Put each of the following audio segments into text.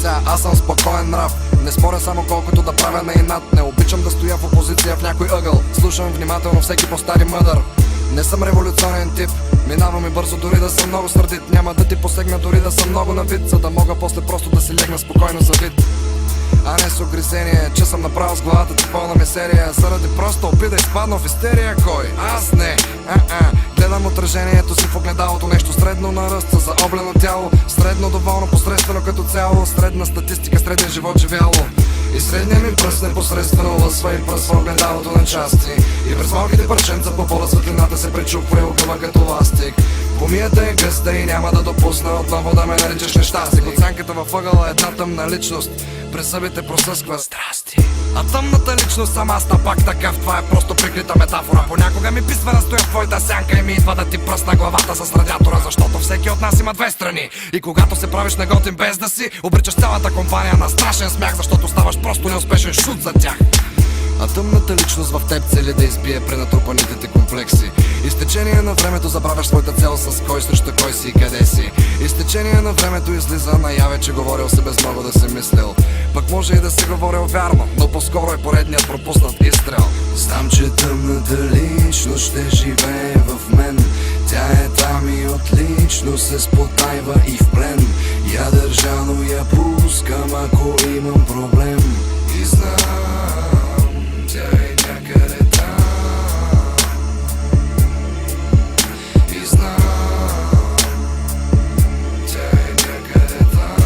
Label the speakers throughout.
Speaker 1: Сега аз съм спокоен нрав, не споря само колкото да правя на инат. Не обичам да стоя в опозиция в някой ъгъл, слушам внимателно всеки по-стари мъдър. Не съм революционен тип, минавам и бързо дори да съм много сърдит. Няма да ти посегна дори да съм много на вид, за да мога после просто да си легна спокойно за вид. А не с огризение, че съм направил с главата ти пълна мисерия. Заради просто опит да изпадна в истерия. Кой? Аз не. Гледам отражението си в огледалото, нещо средно на ръст, за заоблено тяло, средно доволно, посредствено като цяло, средна статистика, среден живот живяло. И средния ми пръст непосредствено лъсва и пръсва огледалото на части. И през малките парченца по пода светлината се пречупва и огъва като ластик. Помията е гъста и няма да допусна отново да ме наричаш нещастник. Оценката във ъгъла е една тъмна личност, през зъбите просъсква страсти. А тъмната личност съм аз пак такъв, това е просто прикрита метафора. Понякога ми писва да стоя в твоята сянка и ми идва да ти пръсна главата с радиатора. Защото всеки от нас има две страни и когато се правиш неготин без да си, обричаш цялата компания на страшен смях, защото ставаш просто неуспешен шут за тях. А тъмната личност в теб цели да избие пренатрупаните ти комплекси. И с течение на времето забравяш своята цел с кой срещу кой си и къде си. И с течение на времето излиза наяве, че говорил си без много да си мислил. Пък може и да си говорил вярно, но по-скоро е поредният пропуснат изстрел.
Speaker 2: Знам, че тъмната личност ще живее в мен. Тя е там и отлично се спотайва и в плен. Я държа, но я пускам, ако имам проблем. И знам, тя е някъде там. И знам, тя е някъде там.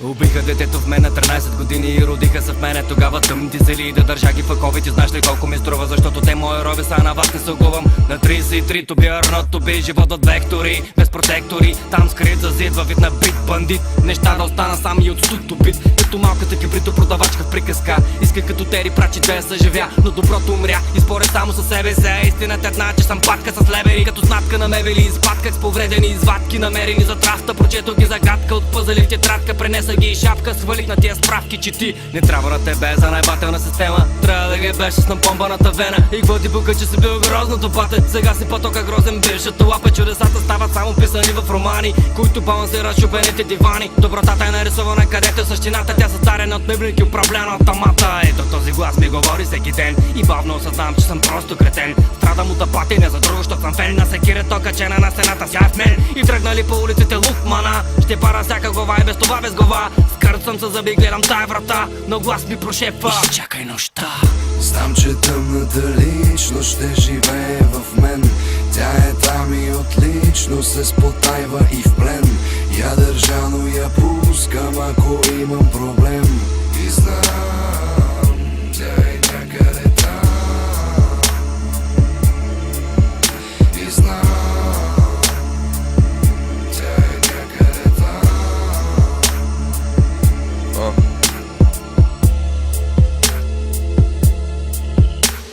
Speaker 3: Убиха детето в мен на 13 години и родиха се в мене тогава тъмните зели. И да държа ги в оковите, знаеш ли колко ми струва, защото те мои роби са, на вас не се огувам. На 33 то би арнот, то би живот от вектори, без протектори, там скрит за зид във вид на бит бандит. Неща да остана сам и от стуто бит, като малката кибрито продавачка в приказка. Иска като Тери прачи да я съживя, но доброто умря и споря само със себе се. Истината е една, че съм патка с левери, като знатка на мебели. Изпатках с повредени извадки, намерени за трафта. Прочетох ги загадка от пъзели в тетрадка, пренеса ги и шапка, свалих на тия справки, че ти не трябва на тебе за най-бателна система. Трябва да ги беше с напомпаната вена. И какво ти бука, че си бил грозното бате? Сега си потока грозен бившата лапа. Чудесата стават само писани в романи, които балансират шупените дивани. Добротата е нарисувана където същината, тя съцарена от мебник и управляна от тамата. Ето този глас ми говори всеки ден и бавно осъзнавам, че съм просто кретен. Страдам от апатия, не за друго, защото съм фен. На секирето качена на стената, ся в мен. И тръгнали по улиците лукмана, ще пара всяка глава и без това без глава. Скърт съм със зъби, гледам тая врата, но глас ми прошепва: изчакай нощта.
Speaker 2: Знам, че тъмната личност ще живее в мен. Тя е там и отлично се спотайва и в плен. Я държа, но я пускам, ако имам проблем. И знам, тя е някъде там. И знам, тя е някъде там.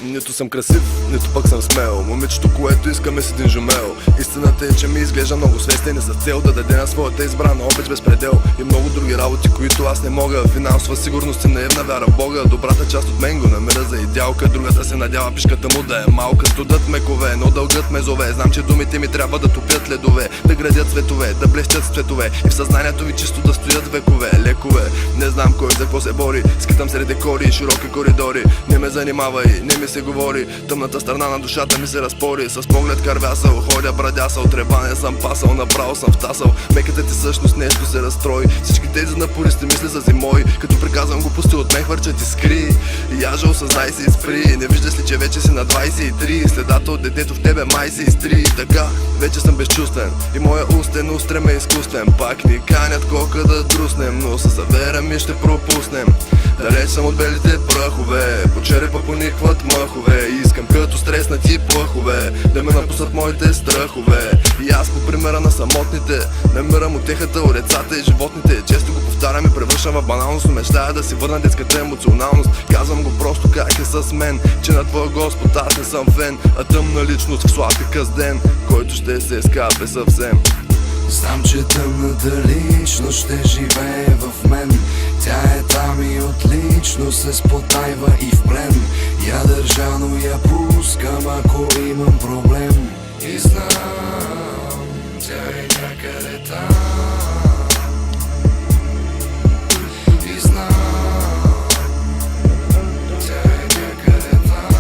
Speaker 4: Нито съм красив, нито пък съм смел. Момичето, което искаме с един жумел. Истината е, че ми изглежда много свестен и с цел да даде на своята избрана обич без предел. И много други работи, които аз не мога. Финансова сигурност и наивна вяра в Бога. Добрата част от мен го намира за идеалка, другата се надява пишката му да е малка. Студът ме кове, но дългът ме зове. Знам, че думите ми трябва да топят ледове, да градят цветове, да блестят с цветове. И в съзнанието ви чисто да стоят векове, лекове. Не знам кой за какво се бори, скитам сред декори и широки коридори. Не ме занимава и не ми се говори. Тъмната страна на душата ми се разпори. С поглед кървясал, ходя брадясал. Требане съм пасал, направо съм втасал. Меката ти същност нещо се разстрои. Всички тези напористи мисли са си мои. Като приказвам глупости от мен хвърчат и скри. И яжа, осъзнай се и спри. Не виждаш ли, че вече си на 23? Следата от детето в тебе май се изтри. Така, вече съм безчувствен и моя устен устрем е изкуствен. Пак ни канят колка да друснем, но със завера ми ще пропуснем. Далеч съм от белите прахове, по черепа поникват мъхове. Искам като стреснати плъхове да ме напуснат моите страхове. И аз по примера на самотните намирам утехата у децата и животните. Често го повтарям и превръщам в баналност, но мечтая да си върна детската емоционалност. Казвам го просто как е с мен, че на твоя Господ аз не съм фен, а тъмна личност в слаб и късден, който ще се скапе съвсем.
Speaker 2: Знам, че тъмната личност ще живее в мен. Тя е там и отлично се спотайва и в плен. Я държа, но я пускам, ако имам проблем. И знам, тя е някъде там. И знам, тя е някъде там.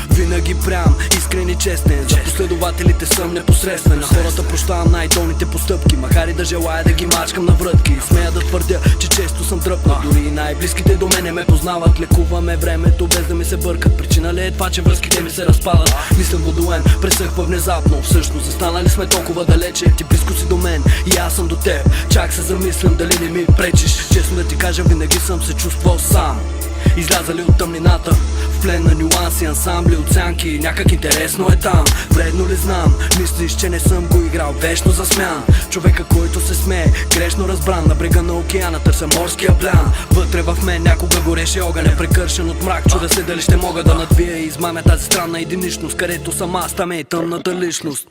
Speaker 5: Винаги прям, искрен и честен. За последователите съм непосредствен. На хората прощавам най-долните постъпки, макар и да желая да ги мачкам на врътки. Смея да твърдя, че често съм дръпнат. Дори и най-близките до мене ме познават. Лекуваме времето без да ми се бъркат. Причина ли е това, че връзките ми се разпадат? Мислям водоем, пресъхва внезапно. Всъщност застанали сме толкова далече. Ти близко си до мен и аз съм до теб. Чак се замислям дали не ми пречиш. Честно да ти кажа, винаги съм се чувствал сам. Излязали от тъмнината, в плен на нюанси, ансамбли, оценки. Някак интересно е там, вредно ли знам? Мислиш, че не съм го играл вечно засмян. Човека, който се смее, грешно разбран. На брега на океана търся морския блян. Вътре в мен някога гореше огън, е прекършен от мрак. Чудя се дали ще мога да надвия и измамя тази странна единичност, където съм аз, там е и тъмната личност.